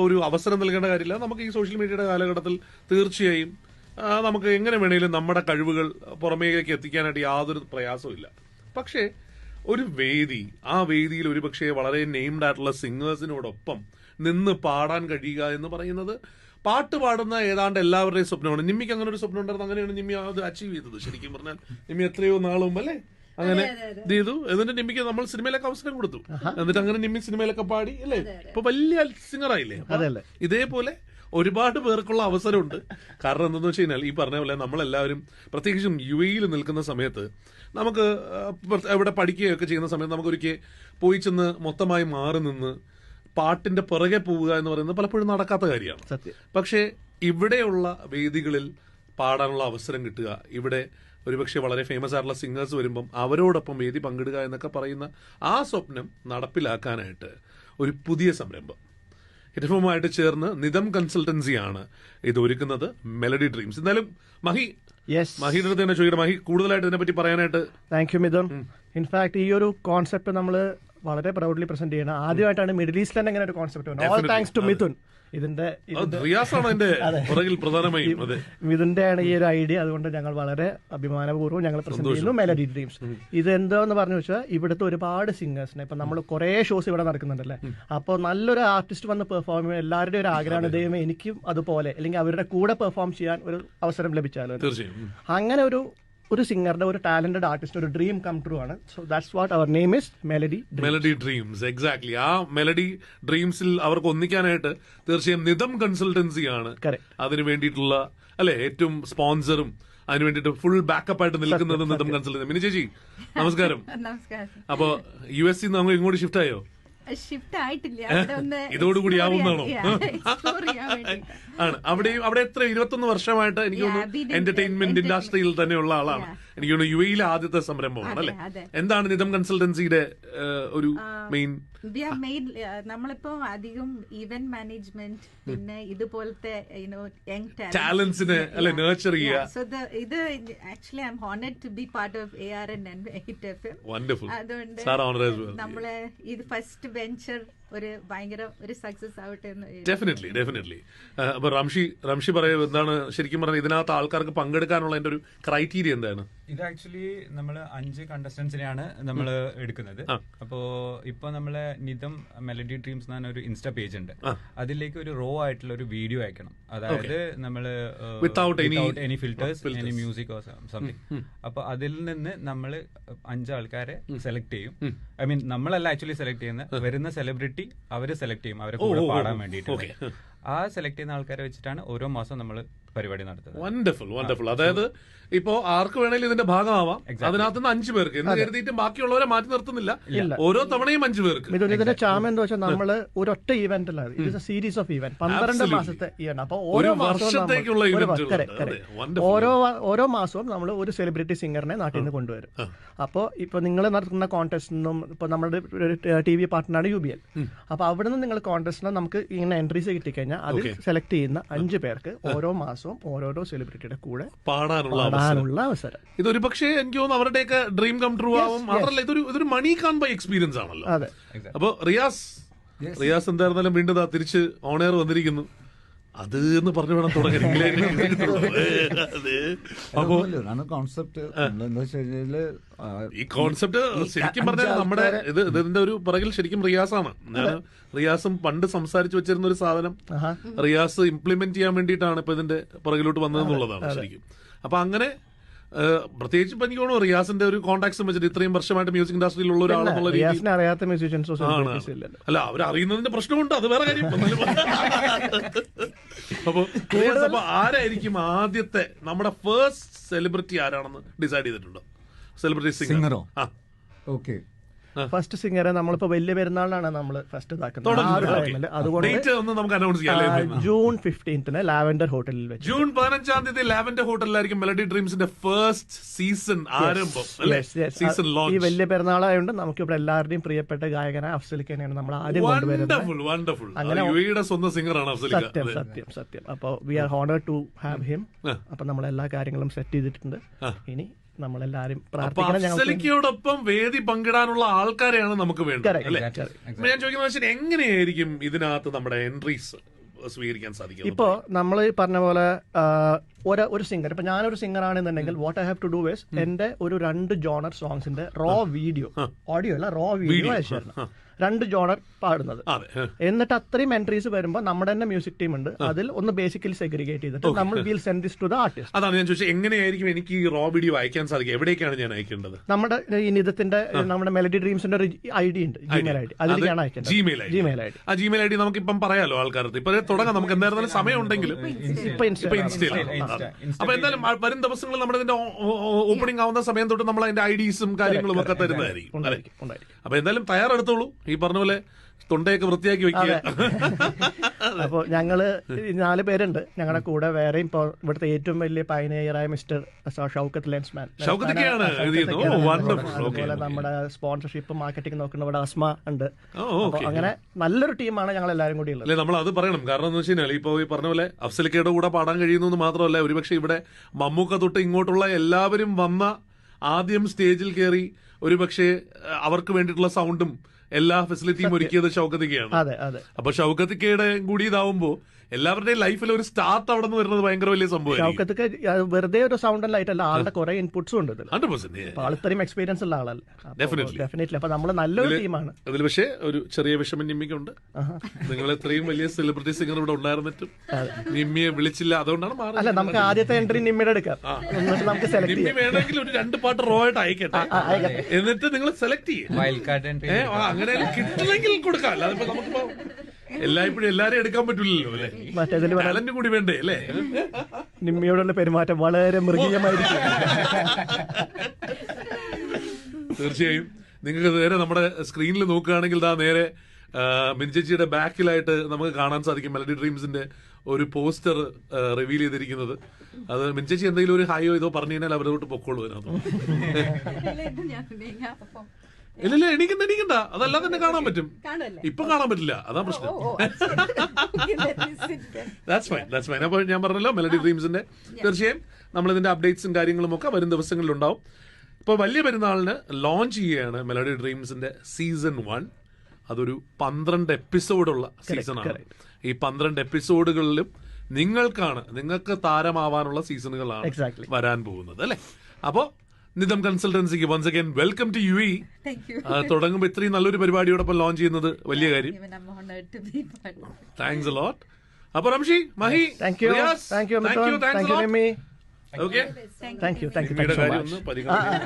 ഒരു അവസരം നൽകേണ്ട കാര്യമില്ല. നമുക്ക് ഈ സോഷ്യൽ മീഡിയയുടെ കാലഘട്ടത്തിൽ തീർച്ചയായും നമുക്ക് എങ്ങനെ വേണേലും നമ്മുടെ കഴിവുകൾ പുറമേക്ക് എത്തിക്കാനായിട്ട് യാതൊരു പ്രയാസവും. പക്ഷേ ഒരു വേദി, ആ വേദിയിൽ ഒരുപക്ഷെ വളരെ നെയിംഡ് ആയിട്ടുള്ള സിംഗേഴ്സിനോടൊപ്പം നിന്ന് പാടാൻ കഴിയുക എന്ന് പറയുന്നത് പാട്ട് പാടുന്ന ഏതാണ്ട് എല്ലാവരുടെയും സ്വപ്നമാണ്. നിമ്മിക്ക് അങ്ങനെ ഒരു സ്വപ്നം ഉണ്ടായിരുന്നു. അങ്ങനെയാണ് നിമ്മി അത് അച്ചീവ് ചെയ്തത്. ശരിക്കും പറഞ്ഞാൽ നിമ്മി എത്രയോ നാളും അല്ലേ അങ്ങനെ ചെയ്തു. എന്നിട്ട് നിമ്മിക്ക് നമ്മൾ സിനിമയിലൊക്കെ അവസരം കൊടുത്തു. എന്നിട്ട് അങ്ങനെ നിമ്മി സിനിമയിലൊക്കെ പാടി അല്ലേ, ഇപ്പൊ വലിയ സിംഗറായില്ലേ. ഇതേപോലെ ഒരുപാട് പേർക്കുള്ള അവസരമുണ്ട്. കാരണം എന്താണെന്ന് വെച്ച് കഴിഞ്ഞാൽ ഈ പറഞ്ഞ പോലെ നമ്മളെല്ലാവരും പ്രത്യേകിച്ചും UAE നിൽക്കുന്ന സമയത്ത് നമുക്ക് ഇവിടെ പഠിക്കുകയൊക്കെ ചെയ്യുന്ന സമയത്ത് നമുക്കൊരിക്കൽ പോയി ചെന്ന് മൊത്തമായി മാറി നിന്ന് പാട്ടിന്റെ പിറകെ പോവുക എന്ന് പറയുന്നത് പലപ്പോഴും നടക്കാത്ത കാര്യമാണ്. പക്ഷേ ഇവിടെയുള്ള വേദികളിൽ പാടാനുള്ള അവസരം കിട്ടുക, ഇവിടെ ഒരുപക്ഷെ വളരെ ഫേമസ് ആയിട്ടുള്ള സിംഗേഴ്സ് വരുമ്പം അവരോടൊപ്പം വേദി പങ്കിടുക എന്നൊക്കെ പറയുന്ന ആ സ്വപ്നം നടപ്പിലാക്കാനായിട്ട് ഒരു പുതിയ സംരംഭം ഹിറ്റ്ഫോമുമായിട്ട് ചേർന്ന് നിതം കൺസൾട്ടൻസിയാണ് ഇത് ഒരുക്കുന്നത്, മെലഡി ഡ്രീംസ്. എന്തായാലും മഹിയുടെ അടുത്ത് തന്നെ ചോദിക്കണം, മഹി കൂടുതലായിട്ട് ഇതിനെപ്പറ്റി പറയാനായിട്ട്. Thank you Mithun. ഇൻഫാക്ട് ഈ ഒരു കോൺസെപ്റ്റ് നമ്മൾ വളരെ പ്രൗഡ്ലി പ്രസന്റ് ചെയ്യണം. ആദ്യമായിട്ടാണ് മിഡിൽ ഈസ്റ്റിൽ തന്നെ ഇങ്ങനെ ഒരു കോൺസെപ്റ്റ് വന്നത്. All thanks to Mithun. മിഥുന്റെയാണ് ഈ ഒരു ഐഡിയ. അതുകൊണ്ട് ഞങ്ങൾ വളരെ അഭിമാനപൂർവ്വം ഞങ്ങൾ പ്രസന്റ് ചെയ്യുന്നു മെലഡി ഡ്രീംസ്. ഇത് എന്താന്ന് പറഞ്ഞു വെച്ചാൽ ഇവിടുത്തെ ഒരുപാട് സിംഗേഴ്സിനെ ഇപ്പൊ നമ്മൾ കുറെ ഷോസ് ഇവിടെ നടക്കുന്നുണ്ടല്ലേ, അപ്പോൾ നല്ലൊരു ആർട്ടിസ്റ്റ് വന്ന് പെർഫോം ചെയ്യാൻ എല്ലാവരുടെയും ഒരു ആഗ്രഹമാണ്, ദൈവമേ എനിക്കും അതുപോലെ അല്ലെങ്കിൽ അവരുടെ കൂടെ പെർഫോം ചെയ്യാൻ ഒരു അവസരം ലഭിച്ചാലോ. അങ്ങനെ ഒരു സിംഗറുടെ, ഒരു ടാലന്റഡ് ആർട്ടിസ്റ്റ്, ഒരു ഡ്രീം കം ട്രൂ ആണ്. So that's what our name is Melody Dreams. Exactly. ആ മെലഡി ഡ്രീംസിൽ അവർക്ക് ഒന്നിക്കാനായിട്ട് തീർച്ചയായും നിതം കൺസൾട്ടൻസി ആണ് അതിന് വേണ്ടിയിട്ടുള്ള അല്ലെ ഏറ്റവും സ്പോൺസറും അതിന് വേണ്ടിയിട്ട് ഫുൾ ബാക്കപ്പ് ആയിട്ട് നിൽക്കുന്നത് നിതം കൺസൾട്ടൻസി. മിനി ചേച്ചി നമസ്കാരം. അപ്പൊ US നമ്മൾ ഇങ്ങോട്ട് ഷിഫ്റ്റ് ആയോ? ഷിഫ്റ്റ് ആയിട്ടില്ല, ഇതോടുകൂടി ആവുന്നതാണോ? ആണ്. അവിടെ എത്ര 21 വർഷമായിട്ട് എനിക്ക് തോന്നുന്നു എന്റർടൈൻമെന്റ് ഇൻഡസ്ട്രിയിൽ തന്നെയുള്ള ആളാണ്. എനിക്ക് തോന്നുന്നു UAE ആദ്യത്തെ സംരംഭമാണ് അല്ലെ. എന്താണ് നിതം കൺസൾട്ടൻസിയുടെ ഒരു മെയിൻ? നമ്മളിപ്പോ അധികം ഇവന്റ് മാനേജ്മെന്റ്, പിന്നെ ഇതുപോലത്തെ ടാലന്റ്സിനെ അല്ലെ നർച്ചർ ചെയ്യുക. സോ ഇത് actually I am honoured to be part of ARN and Hit FM. Wonderful. അതുകൊണ്ട് നമ്മള് ഇത് ഫസ്റ്റ് വെഞ്ചർ ഒരു ഭയങ്കര ഒരു സക്സസ് ആവട്ടെ എന്ന്. ഡെഫിനറ്റ്ലി. അപ്പൊ റംഷി പറയുക എന്താണ് ശരിക്കും പറഞ്ഞാൽ ഇതിനകത്ത് ആൾക്കാർക്ക് പങ്കെടുക്കാനുള്ള എന്റെ ഒരു ക്രൈറ്റീരിയ എന്താണ്? ഇത് ആക്ച്വലി നമ്മള് 5 കണ്ടസ്റ്റന്റ്സിനെയാണ് നമ്മൾ എടുക്കുന്നത്. അപ്പോ ഇപ്പൊ നമ്മളെ നിതം മെലഡി ഡ്രീംസ് എന്ന് പറഞ്ഞ ഒരു ഇൻസ്റ്റാ പേജ് ഉണ്ട്. അതിലേക്ക് ഒരു റോ ആയിട്ടുള്ള ഒരു വീഡിയോ അയക്കണം. അതായത് നമ്മള് without any filters, any music or something. അപ്പൊ അതിൽ നിന്ന് നമ്മൾ 5 ആൾക്കാരെ സെലക്ട് ചെയ്യും. ഐ മീൻ നമ്മളല്ല ആക്ച്വലി സെലക്ട് ചെയ്യുന്നത്, വരുന്ന സെലിബ്രിറ്റി അവര് സെലക്ട് ചെയ്യും അവരെ കൂടെ പാടാൻ വേണ്ടിയിട്ട്. ആ സെലക്ട് ചെയ്യുന്ന ആൾക്കാരെ വെച്ചിട്ടാണ് ഓരോ മാസം നമ്മൾ പരിപാടി നടത്തുന്നത്. വണ്ടർഫുൾ. അതായത് ഇപ്പോ ആർക്ക് വേണേലും ഇതിന്റെ ഭാഗമാവാം. അതിനകത്തുനിന്ന് 5 പേർക്ക് എന്ന് കരുതിയിട്ട് ബാക്കിയുള്ളവരെ മാറ്റി നിർത്തുന്നില്ല, ഓരോ തവണയും 5 പേർക്ക്. ഇതിന്റെ ചാമ എന്താ വെച്ചാൽ നമ്മള് ഒരൊറ്റ ഇവന്റ് അല്ല, ഇത് സീരീസ് ഓഫ് ഇവന്റ്, 12 മാസത്തെ ഇവന്റ്. അപ്പൊ ഓരോ മാസവും നമ്മൾ ഒരു സെലിബ്രിറ്റി സിംഗറിനെ നാട്ടിൽ നിന്ന് കൊണ്ടുവരും. അപ്പോ ഇപ്പൊ നിങ്ങൾ നടത്തുന്ന കോൺടെസ്റ്റിനും ഇപ്പൊ നമ്മുടെ TV പാർട്ട്ണറാണ് UBL. അപ്പൊ അവിടെ നിന്ന് നിങ്ങൾ കോൺടെസ്റ്റിന് നമുക്ക് ഇങ്ങനെ എൻട്രീസ് കിട്ടിക്കഴിഞ്ഞാൽ അതിൽ സെലക്ട് ചെയ്യുന്ന 5 പേർക്ക് ഓരോ മാസവും ഓരോരോ സെലിബ്രിറ്റിയുടെ കൂടെ പാടാനുള്ള അവസരം. ഇതൊരു പക്ഷേ എനിക്ക് തോന്നുന്നു അവരുടെയൊക്കെ ഡ്രീം കം ട്രൂ ആവും. മാത്രമല്ല ഇതൊരു മണി കാൺ ബൈ എക്സ്പീരിയൻസ് ആണല്ലോ. അപ്പൊ റിയാസ് എന്തായിരുന്നാലും വീണ്ടും തിരിച്ച് ഓൺ എയർ വന്നിരിക്കുന്നു. അത് എന്ന് പറഞ്ഞു വേണം തുടങ്ങി. ഈ കോൺസെപ്റ്റ് ശരിക്കും പറഞ്ഞാൽ നമ്മുടെ ഇതിന്റെ ഒരു പുറകിൽ ശരിക്കും റിയാസാണ്. റിയാസും പണ്ട് സംസാരിച്ചു വെച്ചിരുന്ന ഒരു സാധനം റിയാസ് ഇംപ്ലിമെന്റ് ചെയ്യാൻ വേണ്ടിയിട്ടാണ് ഇപ്പൊ ഇതിന്റെ പുറകിലോട്ട് വന്നതെന്നുള്ളതാണ് ശരിക്കും. അപ്പൊ അങ്ങനെ പ്രത്യേകിച്ച് ഇപ്പൊ എനിക്ക് തോന്നുന്നു റിയാസിന്റെ ഒരു കോൺടാക്ട്സും വെച്ചിട്ട് ഇത്രയും വർഷമായിട്ട് മ്യൂസിക് ഇൻഡസ്ട്രിയിൽ ഉള്ള ഒരാളെന്നുള്ള അല്ല അവരറിയുന്നതിന്റെ പ്രശ്നമുണ്ട്, അത് വേറെ കാര്യം. അപ്പൊ ആരായിരിക്കും ആദ്യത്തെ നമ്മുടെ ഫസ്റ്റ് സെലിബ്രിറ്റി ആരാണെന്ന് ഡിസൈഡ് ചെയ്തിട്ടുണ്ടോ? സെലിബ്രിറ്റി സിംഗറോ? ഓക്കെ, ഫസ്റ്റ് സിംഗറെ നമ്മളിപ്പോ വലിയ പെരുന്നാളിനാണ് നമ്മൾ ഫസ്റ്റ് ഇതാക്കുന്നത്. അതുകൊണ്ട് ജൂൺ 15 ലാവൻഡർ ഹോട്ടലിൽ വെച്ച്, ജൂൺ 15 ലാവൻഡർ ഹോട്ടലിലായിരിക്കും മെലഡി ഡ്രീംസിന്റെ ഫസ്റ്റ് സീസൺ ആരംഭം. ഈ വലിയ പെരുന്നാളായതുകൊണ്ട് നമുക്ക് ഇവിടെ എല്ലാവരുടെയും പ്രിയപ്പെട്ട ഗായകനായ അഫ്സലിക്കാനെയാണ് നമ്മൾ ആദ്യം കൊണ്ടുവരുന്നത്. അങ്ങനെ സ്വന്തം സിംഗറാണ്. സത്യം. അപ്പൊ we are honoured to have him. അപ്പൊ നമ്മൾ എല്ലാ കാര്യങ്ങളും സെറ്റ് ചെയ്തിട്ടുണ്ട്. ഇനി നമ്മളെല്ലാരും അപ്പൊ പ്രാർത്ഥിക്കണം. ഞങ്ങൾക്ക് അഫ്സലിക്കയോടൊപ്പം വേദി പങ്കിടാനുള്ള ആൾക്കാരെയാണ് നമുക്ക് വേണ്ടത് Correct, അല്ലെ? correct. അപ്പൊ ഞാൻ ചോദിക്കുന്ന വെച്ചാൽ എങ്ങനെയായിരിക്കും ഇതിനകത്ത് നമ്മുടെ എൻട്രീസ് സ്വീകരിക്കാൻ സാധിക്കും? ഇപ്പോ നമ്മൾ പറഞ്ഞ പോലെ ഒരു സിംഗർ, ഇപ്പൊ ഞാനൊരു സിംഗർ ആണെന്നുണ്ടെങ്കിൽ what I have to do is എന്റെ ഒരു 2 ജോണർ സോങ്സിന്റെ റോ വീഡിയോ, ഓഡിയോ അല്ല റോ വീഡിയോ അയച്ചു തരണം. 2 ജോണർ പാടുന്നത്. എന്നിട്ട് അത്രയും എൻട്രീസ് വരുമ്പോൾ നമ്മുടെ തന്നെ മ്യൂസിക് ടീം ഉണ്ട്, അതിൽ ഒന്ന് ബേസിക്കലി സെഗ്രിഗേറ്റ് ചെയ്തിട്ട് നമ്മൾ will send this to the artist. അതാണ് ഞാൻ ചോദിച്ചത്, എങ്ങനെയായിരിക്കും എനിക്ക് ഈ റോ വീഡിയോ അയക്കാൻ സാധിക്കുക? എവിടേക്കാണ് ഞാൻ അയക്കേണ്ടത്? നമ്മുടെ ഈ നിതത്തിന്റെ നമ്മുടെ മെലഡി ഡ്രീംസിന്റെ ഒരു ഐഡി ഉണ്ട്, ജിമെയിൽ ഐഡി, അതിലേക്കാണ് അയക്കേണ്ടത്. Gmail ID. ആ ജിമെയിൽ ഐഡി നമുക്കിപ്പം പറയാലോ ആൾക്കാർക്ക്, ഇപ്പൊ തുടങ്ങാം. നമുക്ക് എന്തായിരുന്നാലും സമയം ഉണ്ടെങ്കിലും ഇപ്പൊ ഇൻസ്റ്റയിലാണ്. അപ്പൊ എന്തായാലും വരും ദിവസങ്ങളിൽ നമ്മുടെ ഇതിന്റെ ഓപ്പണിംഗ് ആവുന്ന സമയം തൊട്ട് നമ്മൾ അതിന്റെ ഐഡീസും കാര്യങ്ങളും ഒക്കെ തരുന്നതായിരിക്കും. അപ്പൊ എന്തായാലും തയ്യാറെടുത്തോളൂ. ഈ പറഞ്ഞ പോലെ തൊണ്ടയൊക്കെ വൃത്തിയാക്കി വെക്കുക. അപ്പൊ ഞങ്ങള് 4 പേരുണ്ട് ഞങ്ങളുടെ കൂടെ. വേറെയും ഇപ്പൊ ഇവിടുത്തെ ഏറ്റവും വലിയ പയനിയറായ മിസ്റ്റർ ഷൗക്കത്ത് ലെൻസ്മാൻ, അതുപോലെ നമ്മുടെ സ്പോൺസർഷിപ്പ് മാർക്കറ്റിംഗ് നോക്കുന്ന ഇവിടെ അസ്മ ഉണ്ട്. അങ്ങനെ നല്ലൊരു ടീമാണ് ഞങ്ങൾ എല്ലാവരും കൂടി ഉള്ളത്. അല്ലെ, നമ്മൾ അത് പറയണം. കാരണം എന്ന് വെച്ച് കഴിഞ്ഞാൽ ഇപ്പൊ ഈ പറഞ്ഞ പോലെ അഫ്സലിക്കയുടെ കൂടെ പാടാൻ കഴിയുന്നു മാത്രമല്ല, ഒരുപക്ഷെ ഇവിടെ മമ്മൂക്ക തൊട്ട് ഇങ്ങോട്ടുള്ള എല്ലാവരും വന്ന ആദ്യം സ്റ്റേജിൽ കയറി ഒരുപക്ഷെ അവർക്ക് വേണ്ടിയിട്ടുള്ള സൗണ്ടും എല്ലാ ഫെസിലിറ്റിയും ഒരുക്കിയത് ഷൗക്കത്തിക്കയാണ്. അപ്പൊ ഷൗക്കത്തിക്കയുടെ കൂടി ഇതാവുമ്പോ എല്ലാവരുടെയും ലൈഫിൽ ഒരു സ്റ്റാർട്ട് അവിടെ നിന്ന് വരുന്നത് ഭയങ്കര വലിയ സംഭവം. ഷൗക്കത്തൊക്കെ വെറുതെ ഒരു സൗണ്ട് ആൻഡ് ലൈറ്റ് അല്ല, ആളുടെ കുറെ ഇൻപുട്സും ഉണ്ട്. 100% ആൾ ഇത്രയും എക്സ്പീരിയൻസ് ഉള്ള ആളല്ലേ. ഡെഫിനറ്റ്ലി. അപ്പൊ നമ്മള് നല്ലൊരു ടീമാണ്. അതിൽ പക്ഷേ ഒരു ചെറിയ വിഷമം നിമ്മിക്കുണ്ട്. നിങ്ങൾ ഇത്രയും വലിയ സെലിബ്രിറ്റി സിംഗർ ഇവിടെ ഉണ്ടായിരുന്നിട്ടും നിമ്മിയെ വിളിച്ചില്ല, അതുകൊണ്ടാണ് മാറുന്നത്. അല്ല, നമുക്ക് ആദ്യത്തെ എൻട്രി നിമ്മിയുടെ എടുക്കാം, എന്നിട്ട് നമുക്ക് സെലക്ട് ചെയ്യാം. വേണമെങ്കിൽ ഒരു 2 പാട്ട് റോ ആയിട്ട് അയക്കട്ടെ, എന്നിട്ട് നിങ്ങൾ സെലക്ട് ചെയ്യും. അങ്ങനെ കിട്ടില്ലെങ്കിൽ കൊടുക്കാം. അല്ലാതെ ഇപ്പൊ നമുക്കിപ്പോ എല്ലായ്പ്പോഴും എല്ലാരെയും എടുക്കാൻ പറ്റില്ലല്ലോ അല്ലെ, ടാലന്റ് കൂടി വേണ്ടേ അല്ലേ? നിമ്മിയോടുള്ള പെരുമാറ്റം വളരെ മൃഗീയമായിരിക്കും. തീർച്ചയായും നിങ്ങൾക്ക് നേരെ നമ്മുടെ സ്ക്രീനിൽ നോക്കുകയാണെങ്കിൽ നേരെ മിൻചേച്ചിയുടെ ബാക്കിലായിട്ട് നമുക്ക് കാണാൻ സാധിക്കും മെലഡി ഡ്രീംസിന്റെ ഒരു പോസ്റ്റർ റിവീൽ ചെയ്തിരിക്കുന്നത്. അത് മിൻചേച്ചി എന്തെങ്കിലും ഒരു ഹായോ ഇതോ പറഞ്ഞു കഴിഞ്ഞാൽ അവരോട്ട് പൊക്കോളൂ അതിനകത്ത്. ഇല്ല, എണീക്കണ്ട, അതല്ലാതെ തന്നെ കാണാൻ പറ്റും. ഇപ്പൊ കാണാൻ പറ്റില്ല, അതാ പ്രശ്നം. That's fine. അപ്പോൾ ഞാൻ പറഞ്ഞല്ലോ മെലഡി ഡ്രീംസിന്റെ തീർച്ചയായും നമ്മൾ ഇതിന്റെ അപ്ഡേറ്റ്സും കാര്യങ്ങളും ഒക്കെ വരും ദിവസങ്ങളിൽ ഉണ്ടാവും. ഇപ്പൊ വലിയ പെരുന്നാളിന് ലോഞ്ച് ചെയ്യുകയാണ് മെലഡി ഡ്രീംസിന്റെ സീസൺ 1. അതൊരു 12 എപ്പിസോഡുള്ള സീസണാണ്. ഈ 12 എപ്പിസോഡുകളിലും നിങ്ങൾക്ക് താരമാവാനുള്ള സീസണുകളാണ് വരാൻ പോകുന്നത് അല്ലെ. അപ്പോ നിതം കൺസൾട്ടൻസിക്ക് once again welcome to UAE. തുടങ്ങുമ്പോൾ ഇത്രയും നല്ലൊരു പരിപാടിയോടൊപ്പം ലോഞ്ച് ചെയ്യുന്നത് വലിയ കാര്യം. Thanks a lot. അപ്പൊ Ramshi, Mahi, thank you. Okay, thank you. കാര്യം ഒന്ന് പരിഗണിക്കാം.